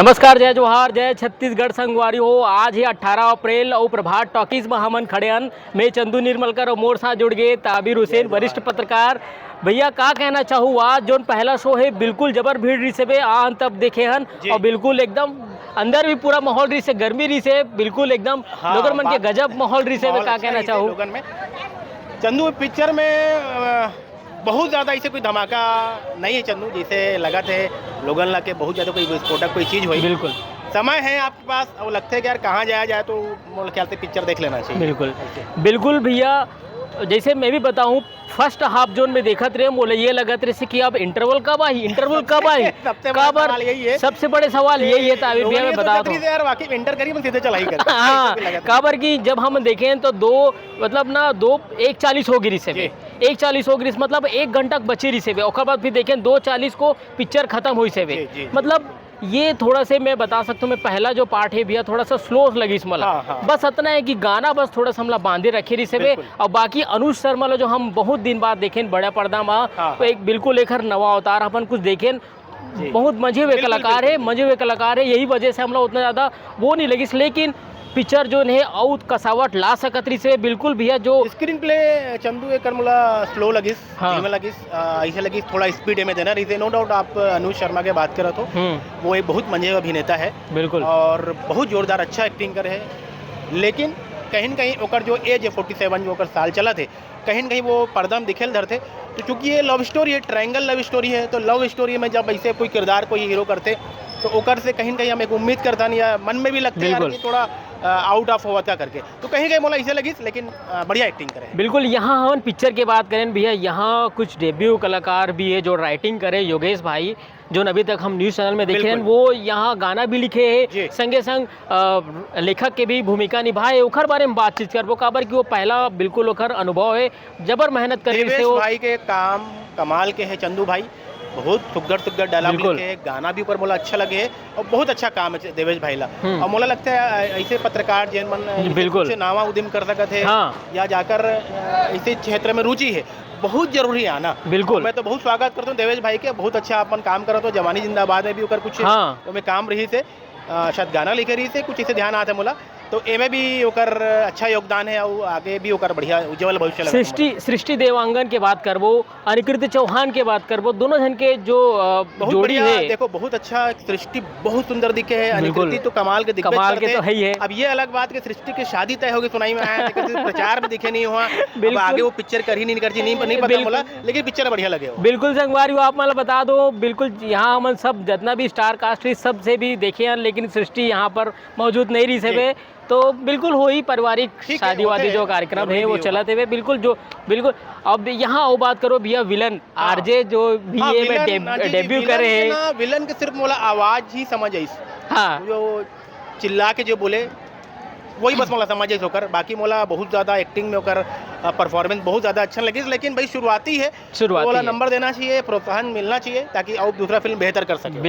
नमस्कार, जय जोहार, जय छत्तीसगढ़ संगवारी हो। आज है 18 अप्रैल और प्रभात टॉकीज में हमन खड़े हन। मैं चंदू निर्मलकर और मोर साथ जुड़ गए ताबिर हुसैन, वरिष्ठ पत्रकार। भैया का कहना चाहूँ, आज जो पहला शो है बिल्कुल जबर भीड़ रही से आन तब देखे हन और बिल्कुल एकदम अंदर भी पूरा माहौल रही से, गर्मी रही से, बिल्कुल एकदम लोगन मन के गजब माहौल रही से। का कहना चाहूँ चंदू पिक्चर में बहुत ज़्यादा ऐसे कोई धमाका नहीं है चंदू, जैसे लगा थे लोगन ला के बहुत ज़्यादा कोई विस्फोटक कोई चीज़ हुई। बिल्कुल समय है आपके पास और लगता है कि यार कहाँ जाया जाए तो मेरे ख्याल से पिक्चर देख लेना चाहिए। बिल्कुल बिल्कुल भैया, जैसे मैं भी बताऊं, फर्स्ट हाफ जोन में देखत रहे बोले ये लगत रहे कि अब इंटरवल कब आई, इंटरवल कब आई। सबसे बड़े सवाल यही है ताबिर भैया, मैं बता दूं यार वाकई इंटर करी हम सीधे चढ़ाई करते हाँ, काबर की जब हम देखें तो दो मतलब ना 1:40 हो गिरी से 1:40 हो गिरी, मतलब 1 घंटा बची रही से और बाद फिर देखें 2:40 को पिक्चर खत्म हुई से मतलब ये थोड़ा से मैं बता सकता हूँ, मैं पहला जो पार्ट है भैया थोड़ा सा स्लो लगी इस मला। बस इतना है कि गाना बस थोड़ा सा हमला बांधे रखे रही से और बाकी अनुज शर्मा जो हम बहुत दिन बाद देखें बड़ा पर्दा में, तो एक बिल्कुल एक नवा अवतार अपन कुछ देखें। बहुत मजे हुए कलाकार है, मजे हुए कलाकार है, यही वजह से हमला उतना ज़्यादा वो नहीं लगी। लेकिन पिक्चर जो है आउट कसावट ला सकतरी से बिल्कुल भैया। जो स्क्रीन प्ले चंदू एक मुला स्लो लगिस, लगिस ऐसे लगिस, थोड़ा स्पीड में देना रही। नो डाउट आप अनुज शर्मा के बात करो तो वो एक बहुत मजे अभिनेता है बिल्कुल, और बहुत जोरदार अच्छा एक्टिंग करे है। लेकिन कहीं न कहीं ओकर जो एज है 47 जो ओकर साल चला थे, कहीं न कहीं वो पर्दा में दिखेल धरते। तो चूंकि ये लव स्टोरी है, ट्रायंगल लव स्टोरी है, तो लव स्टोरी में जब ऐसे कोई किरदार कोई हीरो करते तो ओकर से कहीं न कहीं हम एक उम्मीद करता नहीं, या मन में भी लगता है कि थोड़ा आउट ऑफ हुआ था करके, तो कहीं कहीं मोला ऐसे लगी, लेकिन बढ़िया एक्टिंग करे बिल्कुल। यहाँ हम पिक्चर की बात करें भैया, यहाँ कुछ डेब्यू कलाकार भी है जो राइटिंग करे, योगेश भाई जो अभी तक हम न्यूज़ चैनल में देखे हैं, वो यहाँ गाना भी लिखे हैं, संगे संग लेखक के भी भूमिका निभाए। ओखर बारे में बातचीत करबो काबर कि वो पहला बिल्कुल ओखर अनुभव है, जबर मेहनत करे। देवेश भाई के काम कमाल के है चंदू भाई, बहुत सुग्गर डायलॉग लिखे, गाना भी ऊपर मोला अच्छा लगे और बहुत अच्छा काम है देवेश भाई ला। और मोला लगता है ऐसे पत्रकार जिन मन बिल्कुल नावा उद्यम कर सकते हैं या जाकर ऐसे क्षेत्र में रुचि है, बहुत जरूरी है आना बिल्कुल। मैं तो बहुत स्वागत करता हूँ देवेश भाई के, बहुत अच्छा अपन काम करो। तो जवानी जिंदाबाद में भी उकर कुछ तो मैं काम रही से शायद गाना लिखे रही से कुछ इसे ध्यान आता है मोला, तो एमे भी ओकर अच्छा योगदान है और आगे भी ओकर बढ़िया उज्जवल भविष्य लगा। सृष्टि देवांगन के बात करबो, अनिकृत चौहान के बात करबो, दोनों जन के जो जोड़ी है देखो बहुत अच्छा। सृष्टि बहुत सुंदर दिखे है, अनिकृति तो कमाल के तो है ही है। अब ये अलग बात कि सृष्टि की शादी तय होगी सुनाई में आया, प्रचार में दिखे नहीं हुआ, आगे वो पिक्चर कर ही नहीं करती, नहीं पता बोला, लेकिन पिक्चर बढ़िया लगे बिल्कुल। संगवारी आप मतलब बता दो बिल्कुल, यहाँ हम सब जितना भी स्टार कास्ट सब से भी देखे हैं, लेकिन सृष्टि यहाँ पर मौजूद नहीं रही से, तो बिल्कुल हो ही पारिवारिक शादी वादी जो कार्यक्रम है वो चलाते हुए बिल्कुल। अब यहाँ वो बात करो भैया, विलन आरजे जो भी डेब्यू करे हैं, विलन के सिर्फ मोला आवाज ही समझ आई, जो चिल्ला के जो बोले वही बस मोला समझ आई होकर, बाकी मोला बहुत ज्यादा एक्टिंग में होकर परफॉर्मेंस बहुत ज्यादा अच्छा लगी। लेकिन भाई शुरुआती है, मोला नंबर देना चाहिए, प्रोत्साहन मिलना चाहिए ताकि और दूसरा फिल्म बेहतर कर सके।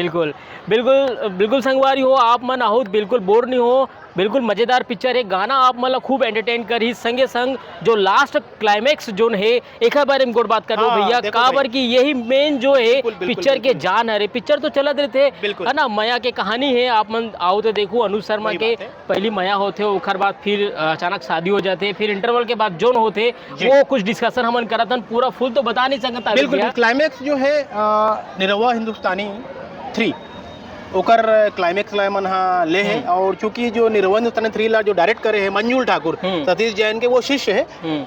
बिल्कुल संगवारी हो आप मन आहुत, बिल्कुल बोर नहीं हो, बिल्कुल मजेदार पिक्चर है। गाना आप मतलब खूब एंटरटेन करी, संगे संग जो लास्ट क्लाइमेक्स जोन है एक बारे में गोड़ बात कर लो भैया, काबर की यही मेन जो है पिक्चर के जान है। पिक्चर तो चलत रहते है ना, माया के कहानी है, आप मन आओ तो देखो। अनुज शर्मा के पहली माया होते, ओखर बाद फिर अचानक शादी हो जाते, फिर इंटरवल के बाद जोन होते, वो कुछ डिस्कशन हमन करतन, पूरा फुल तो बता नहीं सकता। बिल्कुल क्लाइमेक्स जो है निरहुआ हिंदुस्तानी 3 ओकर क्लाइमेक्स ला मन हाँ ले है। और चूंकि जो निरहुआ हिंदुस्तानी 3 ला जो डायरेक्ट करे है मंजुल ठाकुर, सतीश जैन के वो शिष्य है,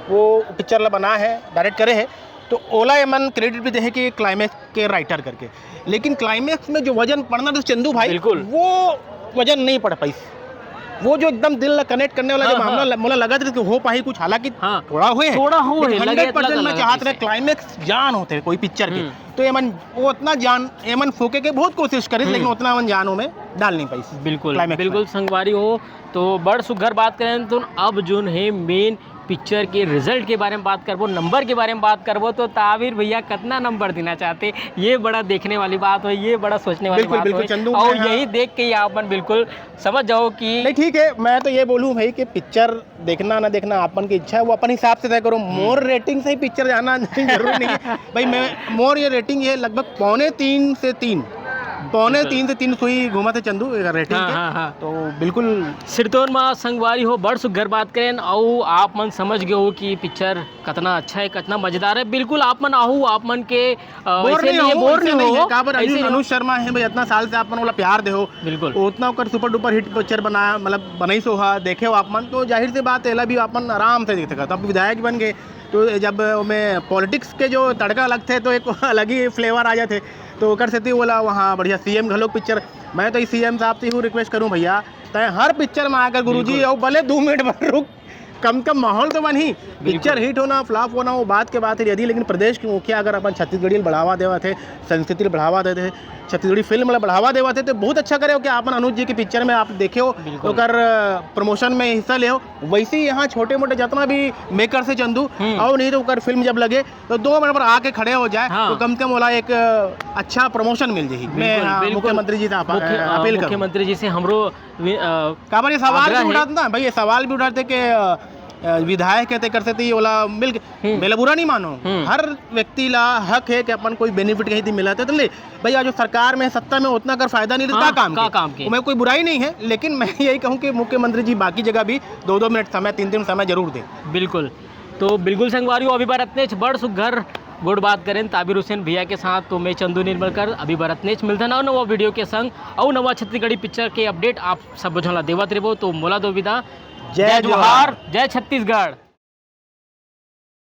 वो पिक्चर ला बना है, डायरेक्ट करे है, तो ओला मन क्रेडिट भी दे है कि क्लाइमेक्स के राइटर करके। लेकिन क्लाइमेक्स में जो वजन पड़ना था चंदू भाई, वो वजन नहीं पड़ पाई, वो जो एकदम दिल कनेक्ट करने वाला जो मामला मोला लगा था कि हो पाई कुछ, हालांकि थोड़ा हो 100% मैं चाहता रहे क्लाइमेक्स जान होते कोई पिक्चर के, तो एमन वो उतना जान एमन फोके के बहुत कोशिश करी, लेकिन उतना मन जानों में डाल नहीं पाई। बिल्कुल संगवारी हो, तो बड़ सुघर बात करें तो अब जो है मेन पिक्चर के रिजल्ट के बारे में बात करबो, नंबर के बारे में बात करबो, तो ताबिर भैया कितना नंबर देना चाहते, ये बड़ा देखने वाली बात हो, ये बड़ा सोचने वाली बात हो, और यही देख के अपन बिल्कुल समझ जाओ कि नहीं ठीक है। मैं तो ये बोलूँ भाई कि पिक्चर देखना ना देखना अपन की इच्छा है, वो अपन हिसाब से तय करो। मोर रेटिंग से ही पिक्चर जाना जरूरी नहीं है भाई। मैं मोर ये रेटिंग है लगभग 2.25 से 3 2.25 से 3 सुई घुमा थे चंदू रेटिंग हाँ, के। हाँ, हाँ। तो बिल्कुल सिरतोन माँ संगवारी हो बड़ सुघर बात करें और आप मन समझ गए हो कि पिक्चर कितना अच्छा है कितना मजेदार है। बिल्कुल आप मन आहू आप मन के बोर नहीं हो, बोर ऐसे नहीं है हो काबर ऐसे नहीं हो। अनुज शर्मा है भाई, इतना साल से आप मन वाला प्यार दे हो, बिल्कुल उतना ओकर सुपर डुपर हिट पिक्चर बनाया, मतलब बनाई सो हा देखे हो आप मन, तो जाहिर सी बात है भी आप मन आराम से देख सकते। अब विधायक बन गए तो जब में पॉलिटिक्स के जो तड़का लगते तो एक अलग ही फ्लेवर आ जाते, तो ओकर से बोला वहाँ बढ़िया सीएम घलोक पिक्चर। मैं तो सीएम साहब से ही रिक्वेस्ट करूँ भैया, तय हर पिक्चर में आकर गुरुजी और भले 2 मिनट भर रुक, कम कम माहौल तो बन ही, पिक्चर हिट होना फ्लॉप होना वो बात के बात है यदि, लेकिन प्रदेश के मुखिया अगर अपन छत्तीसगढ़ी बढ़ावा देवा थे, संस्कृति बढ़ावा देते, छत्तीसगढ़ी फिल्म बढ़ावा देवा थे, तो बहुत अच्छा करे हो कि अपन अनुज जी की पिक्चर में आप देखे हो, अगर प्रमोशन में हिस्सा ले हो। वैसे ही यहाँ छोटे मोटे जितना भी मेकर से चंदू और नहीं तो अगर फिल्म जब लगे तो 2 मिनट पर आके खड़े हो जाए, तो कम से कम बोला एक अच्छा प्रमोशन मिल जाएगी। मैं मुख्यमंत्री जी से अपील करूँ, मुख्यमंत्री जी से हमरो काबर ये सवाल भी उठाते ना भाई, ये सवाल भी उठाते कि विधायक कहते कर सकते बोला मिल मेला बुरा नहीं मानो, हर व्यक्ति ला हक है कि अपन कोई बेनिफिट कहीं थी मिला तो ले भैया, जो सरकार में सत्ता में उतना अगर फायदा नहीं रहता काम के मैं कोई बुराई नहीं है, लेकिन मैं यही कहूँ कि मुख्यमंत्री जी बाकी जगह भी 2-2 मिनट समय 3-3 समय जरूर दे। बिल्कुल, तो बिल्कुल संगवारी अभी बरतनेच बड़ सुघर गुड बात करें ताबिर हुसैन भैया के साथ, तो मैं चंदू निर्मलकर अभी बरतनेच मिलता ना नवा वीडियो के संग और नवा छत्तीसगढ़ी पिक्चर के अपडेट आप सब बुझला देवत रेबो। तो मोला दो विदा, जय जोहार, जय छत्तीसगढ़।